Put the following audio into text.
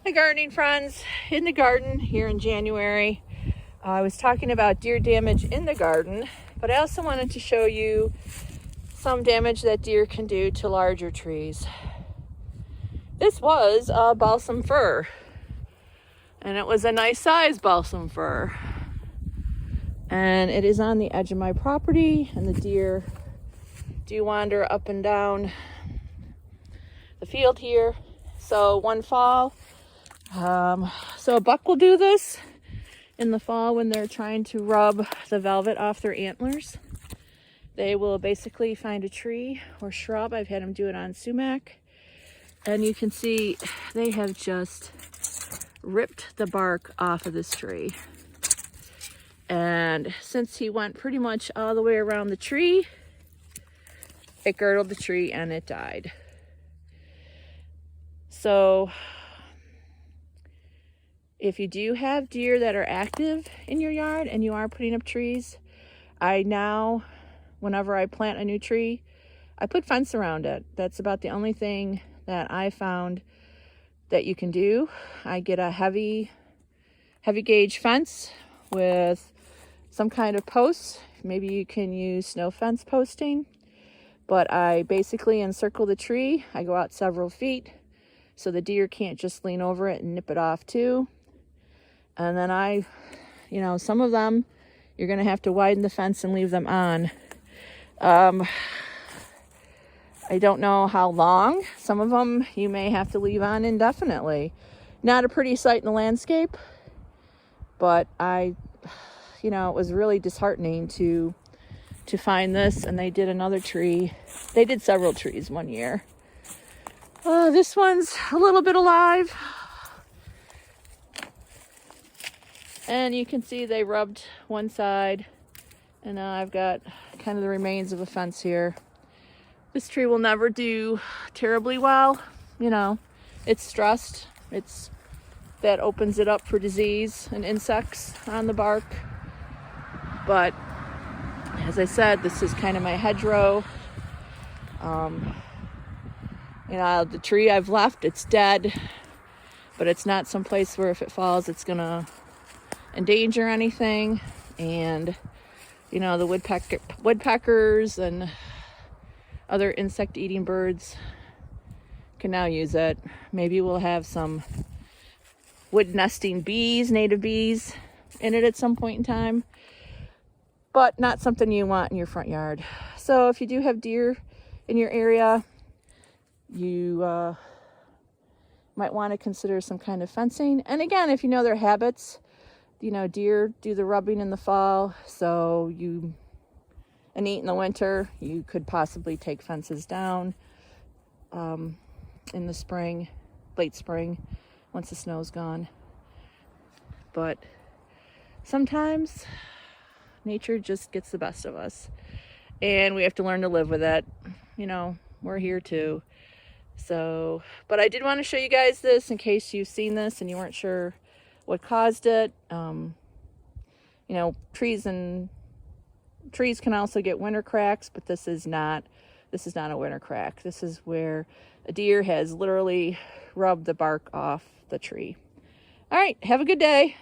Hi gardening friends, in the garden here in January. I was talking about deer damage in the garden, but I also wanted to show you some damage that deer can do to larger trees. This was a balsam fir, and it was a nice size balsam fir. And it is on the edge of my property, and the deer do wander up and down the field here. So one fall, so a buck will do this in the fall when they're trying to rub the velvet off their antlers. They will basically find a tree or shrub. I've had them do it on sumac, and you can see they have just ripped the bark off of this tree. And since he went pretty much all the way around the tree, it girdled the tree and it died. So if you do have deer that are active in your yard and you are putting up trees, I now, whenever I plant a new tree, I put fence around it. That's about the only thing that I found that you can do. I get a heavy gauge fence with some kind of posts. Maybe you can use snow fence posting, but I basically encircle the tree. I go out several feet so the deer can't just lean over it and nip it off too. And then some of them, you're gonna have to widen the fence and leave them on. I don't know how long. Some of them you may have to leave on indefinitely. Not a pretty sight in the landscape, but it was really disheartening to find this. And they did another tree. They did several trees one year. This one's a little bit alive. And you can see they rubbed one side, and now I've got kind of the remains of a fence here. This tree will never do terribly well. It's stressed. That opens it up for disease and insects on the bark. But as I said, this is kind of my hedgerow. The tree I've left, it's dead, but it's not someplace where if it falls, it's gonna endanger anything. And the woodpeckers and other insect eating birds can now use it. Maybe we'll have some wood nesting bees, native bees, in it at some point in time, but not something you want in your front yard. So if you do have deer in your area, you might want to consider some kind of fencing. And again, if you know their habits, deer do the rubbing in the fall, and eat in the winter. You could possibly take fences down in the spring, late spring, once the snow's gone. But sometimes nature just gets the best of us, and we have to learn to live with it. We're here too. So, but I did want to show you guys this in case you've seen this and you weren't sure what caused it. Trees can also get winter cracks, but this is not a winter crack. This is where a deer has literally rubbed the bark off the tree. All right, have a good day.